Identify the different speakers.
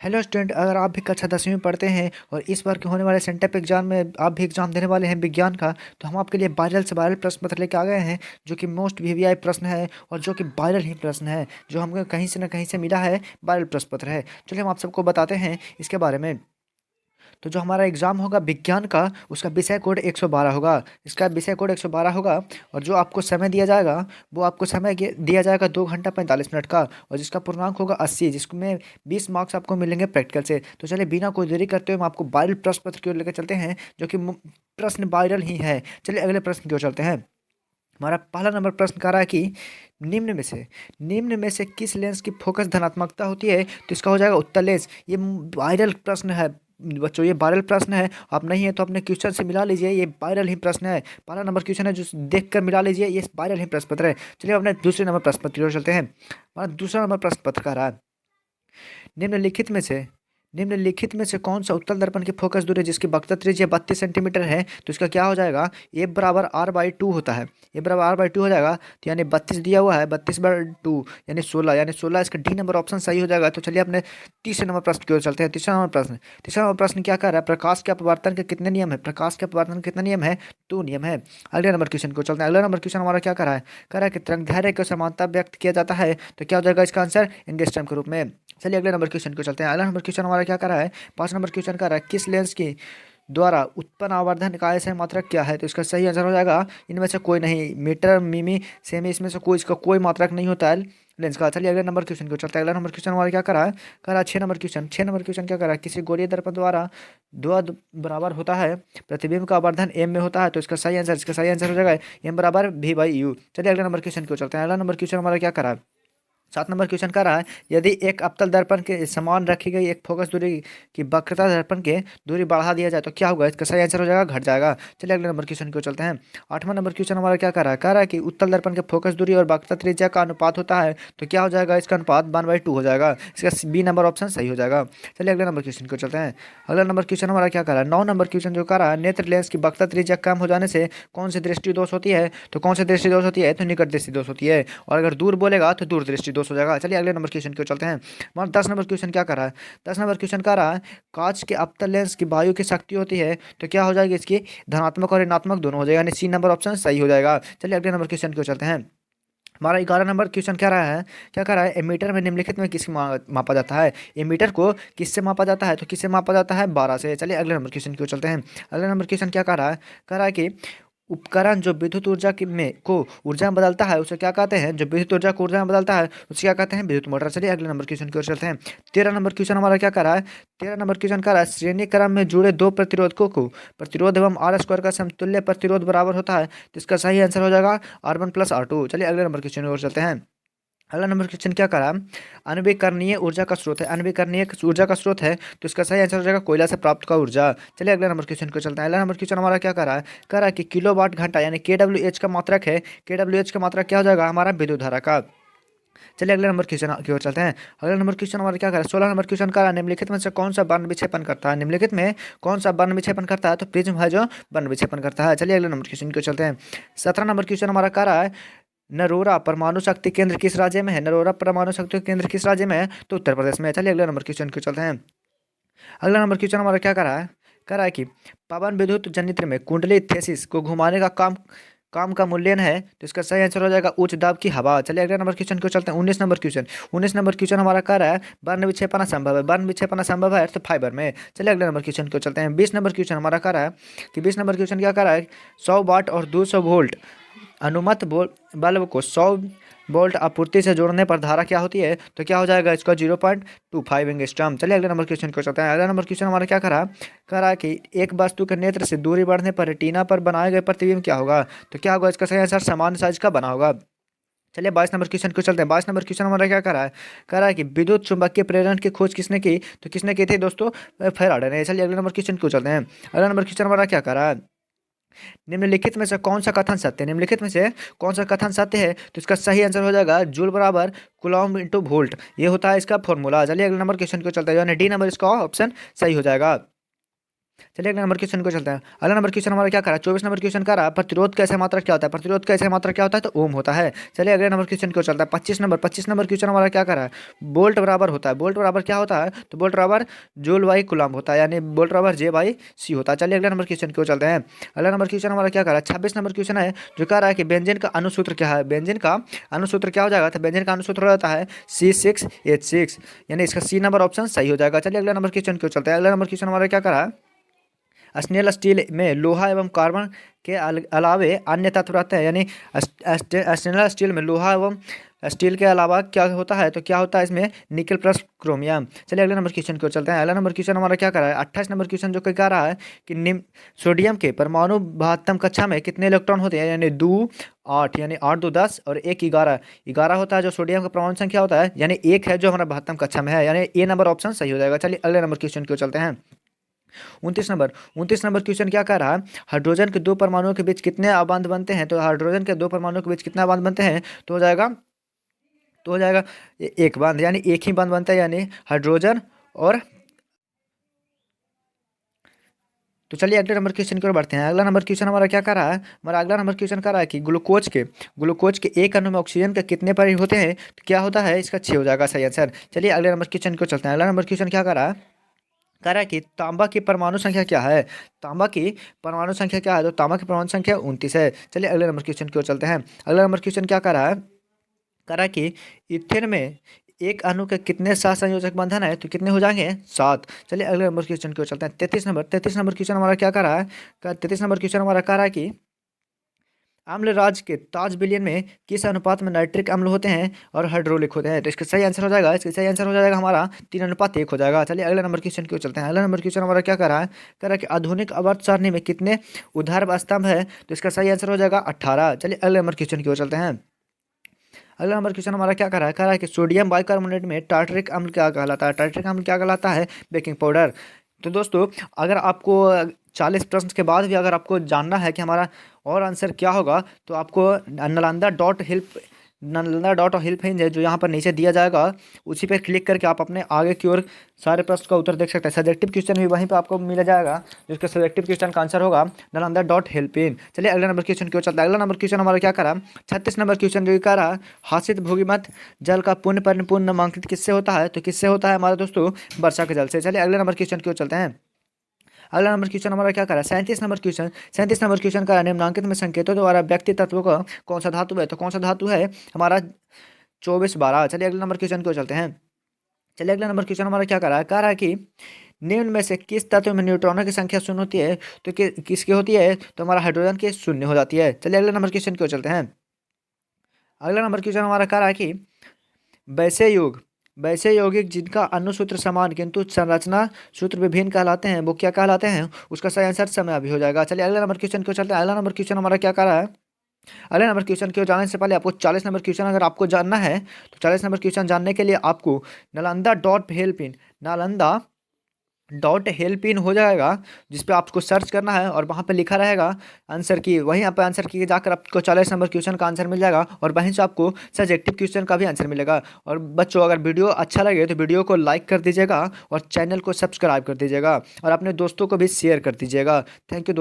Speaker 1: Hello student, अगर आप भी कक्षा 10वीं में पढ़ते हैं और इस बार के होने वाले सेंटअप एग्जाम में आप भी एग्जाम देने वाले हैं विज्ञान का, तो हम आपके लिए वायरल से वायरल प्रश्न पत्र लेके आ गए हैं जो कि मोस्ट वीवीआई प्रश्न है और जो कि वायरल ही प्रश्न है, जो हमको कहीं से ना कहीं से मिला है। वायरल प्रश्न पत्र है। चलिए हम आप सबको बताते हैं इसके बारे में। तो जो हमारा एग्ज़ाम होगा विज्ञान का, उसका विषय कोड 112 होगा। इसका विषय कोड 112 होगा। और जो आपको समय दिया जाएगा, वो आपको समय दिया जाएगा 2 घंटा 45 मिनट का। और जिसका पूर्णांक होगा 80, जिसमें 20 मार्क्स आपको मिलेंगे प्रैक्टिकल से। तो चलिए बिना कोई देरी करते हुए हम आपको वायरल प्रश्न पत्र की ओर लेकर चलते हैं, जो कि प्रश्न वायरल ही है। चलिए अगले प्रश्न की ओर चलते हैं। हमारा पहला नंबर प्रश्न कह रहा है कि निम्न में से किस लेंस की फोकस धनात्मकता होती है? तो इसका हो जाएगा उत्तल लेंस। ये वायरल प्रश्न है बच्चों, ये वायरल प्रश्न है। आप नहीं है तो अपने क्वेश्चन से मिला लीजिए, ये वायरल ही प्रश्न है। पहला नंबर क्वेश्चन है जो देख कर मिला लीजिए, ये वायरल ही प्रश्न पत्र है। चलिए अपने दूसरे नंबर प्रश्न पत्र की ओर चलते हैं। हमारा दूसरा नंबर प्रश्न पत्र कह रहा है, निम्नलिखित में से निम्नलिखित में से कौन सा उत्तल दर्पण की फोकस दूरी जिसकी वक्रता त्रिज्या 32 सेंटीमीटर है? तो इसका क्या हो जाएगा? ए बराबर आर बाई टू होता है। ए बराबर आर बाई टू हो जाएगा। तो यानी 32 दिया हुआ है, 32/2 यानी 16, यानी 16 इसका डी नंबर ऑप्शन सही हो जाएगा। तो चलिए अपने तीसरे नंबर प्रश्न की ओर चलते हैं। तीसरा नंबर प्रश्न क्या कर रहा है? प्रकाश के अपवर्तन के कितने नियम है? प्रकाश के अपवर्तन के कितने नियम है? 2 नियम है। अगले नंबर क्वेश्चन को चलते हैं। अगला नंबर क्वेश्चन हमारा क्या कर रहा है? कह रहा है कि तरंगदैर्घ्य को समानता व्यक्त किया जाता है, तो क्या हो जाएगा इसका आंसर? एंगस्ट्रॉम के रूप में। चलिए अगले नंबर क्वेश्चन को चलते हैं। अगला नंबर क्वेश्चन हमारा क्या कर रहा है? 5 नंबर क्वेश्चन कर रहा है, किस लेंस की द्वारा उत्पन्न आवर्धन का ऐसा मात्रक क्या है? तो इसका सही आंसर हो जाएगा इनमें से कोई नहीं। मीटर, मिमी, सेमी, इसमें से कोई इसका कोई मात्रक नहीं होता है लेंस का। चलिए अगले नंबर क्वेश्चन को चलते हैं। अगला नंबर क्वेश्चन हमारा क्या करा है? करा 6 नंबर क्वेश्चन क्या करा है? किसी गोलीय दर्पण द्वारा द्वद बराबर होता है, प्रतिबिंब का आवर्धन एम में होता है, तो इसका सही आंसर हो जाएगा एम बराबर वी बाई यू। चलिए अगले नंबर क्वेश्चन को चलते हैं। अगला नंबर क्वेश्चन हमारा क्या करा है? 7 नंबर क्वेश्चन कर रहा है, यदि एक अवतल दर्पण के समान रखी गई एक फोकस दूरी की वक्रता दर्पण के दूरी बढ़ा दिया जाए तो क्या होगा? इसका सही आंसर हो जाएगा घट जाएगा। चलिए अगले नंबर क्वेश्चन को चलते हैं। 8वां नंबर क्वेश्चन हमारा क्या कर रहा है? कह रहा है कि उत्तल दर्पण के फोकस दूरी और वक्रता त्रिज्या का अनुपात होता है, तो क्या हो जाएगा? इसका अनुपात 1/2 हो जाएगा। इसका बी नंबर ऑप्शन सही हो जाएगा। चलिए अगले नंबर क्वेश्चन को चलते हैं। अगला नंबर क्वेश्चन हमारा क्या कर रहा है? 9 नंबर क्वेश्चन जो कर रहा है, नेत्र लेंस की वक्रता त्रिज्या कम हो जाने से कौन सी दृष्टि दोष होती है? तो कौन सी दृष्टि दोष होती है? तो निकट दृष्टि दोष होती है। और अगर दूर बोलेगा तो दूर दृष्टि दोष हो जाएगा। चलिए अगले नंबर क्वेश्चन को चलते हैं। हमारा 10 नंबर क्वेश्चन क्या कर रहा है? 10 नंबर क्वेश्चन कर रहा है, कांच के अवतल लेंस की वायु की शक्ति होती है, तो क्या हो जाएगी? इसकी धनात्मक और ऋणात्मक दोनों हो जाएगा, यानी सी नंबर ऑप्शन सही हो जाएगा। चलिए अगले नंबर क्वेश्चन को चलते हैं। हमारा 11 नंबर क्वेश्चन क्या रहा है? क्या कर रहा है? एमीटर में निम्नलिखित में किससे मापा जाता है? एमीटर को किससे मापा जाता है? तो किससे मापा जाता है? 12 से। चलिए अगले नंबर क्वेश्चन को चलते हैं। अगले नंबर क्वेश्चन क्या कर रहा है? कह रहा है कि उपकरण जो विद्युत ऊर्जा की में को ऊर्जा में बदलता है उसे क्या कहते हैं? जो विद्युत ऊर्जा को ऊर्जा में बदलता है उसे क्या कहते हैं? विद्युत मोटर। चलिए अगले नंबर क्वेश्चन की ओर चलते हैं। 13 नंबर क्वेश्चन हमारा क्या कर रहा है? 13 नंबर क्वेश्चन कर रहा है, श्रेणी क्रम में जुड़े दो प्रतिरोधकों को प्रतिरोध एवं आर स्क्वायर का समतुल्य प्रतिरोध बराबर होता है, तो इसका सही आंसर हो जाएगा R1 + R2। चलिए अगले नंबर क्वेश्चन की ओर चलते हैं। अगला नंबर क्वेश्चन क्या करा? अनवीकरणीय ऊर्जा का स्रोत है, अनवीकरणीय ऊर्जा का स्रोत है, तो इसका सही आंसर हो जाएगा कोयला से प्राप्त का ऊर्जा। चलिए अगले नंबर क्वेश्चन को चलते हैं। अगला नंबर क्वेश्चन हमारा क्या करा है? कह रहा है कि किलोवाट घंटा यानी KWH का मात्रक है, KWH का मात्रक क्या हो जाएगा? हमारा विद्युत धारा का। चलिए अगले नंबर क्वेश्चन की ओर चलते हैं। अगला नंबर क्वेश्चन हमारा क्या करा है? 16 नंबर क्वेश्चन करा, निम्नलिखित में से कौन सा वर्ण विक्षेपण करता है? निम्नलिखित में कौन सा वर्ण विक्षेपण करता है? तो प्रिज्म है जो वर्ण विक्षेपण करता है। चलिए अगले नंबर क्वेश्चन को चलते हैं। 17 नंबर क्वेश्चन हमारा क्या रहा है? नरोरा परमाणु शक्ति केंद्र किस राज्य में है? नरोरा परमाणु शक्ति केंद्र किस राज्य में है? तो उत्तर प्रदेश में है। चलिए अगले नंबर क्वेश्चन को चलते हैं। अगला नंबर क्वेश्चन हमारा क्या कर रहा है? कह रहा है कि पवन विद्युत जनित्र में कुंडली थेसिस को घुमाने का काम काम का मूल्यन है, तो इसका सही आंसर हो जाएगा उच्च दाब की हवा। चलिए अगले नंबर क्वेश्चन को चलते हैं। 19 नंबर क्वेश्चन हमारा क्या रहा है? वर्ण विक्षेपण असंभव है, वर्ण विक्षेपण असंभव है तो फाइबर में। चलिए अगले नंबर क्वेश्चन को चलते हैं। 20 नंबर क्वेश्चन हमारा क्या रहा है? कि 20 नंबर क्वेश्चन क्या कर रहा है? 100 वाट और 200 वोल्ट अनुमत बल्ब को 100 वोल्ट आपूर्ति से जोड़ने पर धारा क्या होती है? तो क्या हो जाएगा? इसका 0.25 एंगस्ट्रॉम। चलिए अगले नंबर क्वेश्चन को चलते हैं। अगला नंबर क्वेश्चन हमारा क्या करा कि एक वस्तु के नेत्र से दूरी बढ़ने पर रेटिना पर बनाए गए प्रतिबिंब क्या होगा? तो क्या होगा? इसका सही आंसर सामान्य साइज का बना होगा। चलिए 22 नंबर क्वेश्चन को चलते हैं। 22 नंबर क्वेश्चन हमारा क्या करा है कि विद्युत चुंबकीय प्रेरण की खोज किसने की? तो किसने की थी दोस्तों? फैराडे ने। चलिए अगले नंबर क्वेश्चन को चलते हैं। अगला नंबर क्वेश्चन हमारा क्या करा है? निम्नलिखित में से कौन सा कथन सत्य है? निम्नलिखित में से कौन सा कथन सत्य है? तो इसका सही आंसर हो जाएगा जूल बराबर कूलॉम इंटू वोल्ट, ये होता है इसका फॉर्मूला। चलिए अगले नंबर क्वेश्चन को चलते हैं, यानी डी नंबर इसका ऑप्शन सही हो जाएगा। चलिए अगले नंबर क्वेश्चन को चलते हैं। अगला नंबर क्वेश्चन हमारा क्या कर रहा है, 24 नंबर क्वेश्चन कर रहा है प्रतिरोध का ऐसा मात्रक क्या होता है, प्रतिरोध का ऐसा मात्रक क्या होता है, तो ओम होता है। चलिए अगले नंबर क्वेश्चन को चलता है। 25 नंबर क्वेश्चन हमारा क्या कर रहा है, बोल्ट बराबर होता है, बोल्ट बराबर क्या होता है, तो बोल्ट बराबर जूल बाई कूलम्ब होता है, यानी बोल्ट बराबर जे बाई सी होता है। चलिए अगले नंबर क्वेश्चन को चलते हैं। अगला नंबर क्वेश्चन हमारा क्या कर रहा है, 26 नंबर क्वेश्चन है जो कह रहा है कि व्यंजन का अनुसूत्र क्या है, व्यंजन का अनुसूत्र क्या हो जाएगा, तो व्यंजन का अनुसूत्र हो जाता है C6H6, यानी इसका सी नंबर ऑप्शन सही हो जाएगा। चलिए अगला नंबर क्वेश्चन को चलते हैं। अगला नंबर क्वेश्चन हमारा क्या कर रहा है, स्नेल स्टील में लोहा एवं कार्बन के अलावे अन्य तत्व रहते हैं, यानी स्टेनलेस स्टील में लोहा एवं स्टील के अलावा क्या होता है, तो क्या होता है इसमें निकल प्लस क्रोमियम। चलिए अगले नंबर क्वेश्चन को चलते हैं। अगला नंबर क्वेश्चन हमारा क्या कर रहा है, 28 नंबर क्वेश्चन जो कह रहा है कि निम्न सोडियम के परमाणु 72 कक्षा में कितने इलेक्ट्रॉन होते हैं, यानी 2 8, यानी 8 2 10 और 1 11, 11 होता है जो सोडियम का परमाणु संख्या होता है, यानी 1 है जो हमारा 72 कक्षा में है, यानी ए नंबर ऑप्शन सही हो जाएगा। चलिए अगले नंबर क्वेश्चन को चलते हैं। 29 नंबर क्वेश्चन क्या कह रहा है, हाइड्रोजन के दो परमाणुओं के बीच कितने आबंध बनते हैं, तो हाइड्रोजन के दो परमाणुओं के बीच कितने आबंध बनते हैं, तो हो जाएगा एक बंध, यानी एक ही बंध बनता है, यानी हाइड्रोजन और। तो चलिए अगले नंबर क्वेश्चन की ओर बढ़ते हैं। अगला नंबर क्वेश्चन हमारा क्या कर रहा है, हमारा अगला नंबर क्वेश्चन कर रहा है कि ग्लूकोज के एक अणु में ऑक्सीजन के कितने परिवार होते हैं, तो क्या होता है, इसका 6 हो जाएगा सही आंसर। चलिए अगले नंबर क्वेश्चन को चलते हैं। अगला नंबर क्वेश्चन क्या कर रहा है, कह रहा है कि तांबा की परमाणु संख्या क्या है, तांबा की परमाणु संख्या क्या है, तो तांबा की परमाणु संख्या 29 है। चलिए अगले नंबर क्वेश्चन की ओर चलते हैं। अगला नंबर क्वेश्चन क्या कर रहा है, कह रहा है कि इथेन में एक अणु के कितने सात संयोजक बंधन है, तो कितने हो जाएंगे 7। चलिए अगले नंबर क्वेश्चन की ओर चलते हैं। 33 नंबर क्वेश्चन हमारा क्या कर रहा है, 33 नंबर क्वेश्चन हमारा कह रहा है कि अम्ल राज के ताज विलयन में किस अनुपात में नाइट्रिक अम्ल होते हैं और हाइड्रोलिक होते हैं, तो इसका सही आंसर हो जाएगा, इसका सही आंसर हो जाएगा हमारा 3:1 हो जाएगा। चलिए अगले नंबर क्वेश्चन की ओर चलते हैं। अगला नंबर क्वेश्चन हमारा क्या कर रहा है, कह रहा है कि आधुनिक आवर्त सारणी में कितने ऊर्ध्वाधर स्तंभ है, तो इसका सही आंसर हो जाएगा 18। चलिए अगले नंबर क्वेश्चन की ओर चलते हैं। अगला नंबर क्वेश्चन हमारा क्या कर रहा है, कह रहा है कि सोडियम बाइकार्बोनेट में टार्टरिक अम्ल क्या कहलाता है, टार्टरिक अम्ल क्या कहलाता है, बेकिंग पाउडर। तो दोस्तों अगर आपको 40 प्रश्न के बाद भी अगर आपको जानना है कि हमारा और आंसर क्या होगा, तो आपको नालंदा.हेल्प है जो यहाँ पर नीचे दिया जाएगा, उसी पर क्लिक करके आप अपने आगे की ओर सारे प्रश्न का उत्तर देख सकते हैं। सब्जेक्टिव क्वेश्चन भी वहीं पर आपको मिल जाएगा, जिसका सब्जेक्टिव क्वेश्चन का आंसर होगा नालंदा.हेल्प। चलिए अगले नंबर क्वेश्चन की ओर चलता है। अगला नंबर क्वेश्चन हमारा क्या करा, 36 नंबर क्वेश्चन जो कह रहा, हासित भूमिमत जल का पुनः नामांकित किससे होता है, तो किससे होता है हमारे दोस्तों, वर्षा के जल से। चलिए अगले नंबर क्वेश्चन की ओर चलते हैं। अगला नंबर क्वेश्चन हमारा क्या करा, 37 नंबर क्वेश्चन का निम्नांकित में संकेतों द्वारा व्यक्ति तत्वों का कौन सा धातु है, तो कौन सा धातु है हमारा 24 12। चलिए अगले नंबर क्वेश्चन को चलते हैं। चलिए अगला नंबर क्वेश्चन हमारा क्या कह रहा है कि निम्न में से किस तत्व में न्यूट्रॉनों की संख्या शून्य होती है, तो किसकी होती है, तो हमारा हाइड्रोजन की शून्य हो जाती है। चलिए अगले नंबर क्वेश्चन की ओर चलते हैं। अगला नंबर क्वेश्चन हमारा कह रहा है कि वैसे यौगिक जिनका अनुसूत्र समान किंतु संरचना सूत्र विभिन्न कहलाते हैं, वो क्या कहलाते हैं, उसका सही आंसर समय अभी हो जाएगा। चलिए अगले नंबर क्वेश्चन को चलते हैं। अगला नंबर क्वेश्चन हमारा क्या कर रहा है, अगले नंबर क्वेश्चन को जानने से पहले आपको 40 नंबर क्वेश्चन अगर आपको जानना है, तो 40 नंबर क्वेश्चन जानने के लिए आपको नालंदा.हेल्प इन हो जाएगा, जिस पे आपको सर्च करना है और वहाँ पे लिखा रहेगा आंसर की, वहीं आप आंसर की जाकर आपको 40 नंबर क्वेश्चन का आंसर मिल जाएगा, और वहीं से आपको सब्जेक्टिव क्वेश्चन का भी आंसर मिलेगा। और बच्चों अगर वीडियो अच्छा लगे तो वीडियो को लाइक कर दीजिएगा और चैनल को सब्सक्राइब कर दीजिएगा और अपने दोस्तों को भी शेयर कर दीजिएगा। Thank you.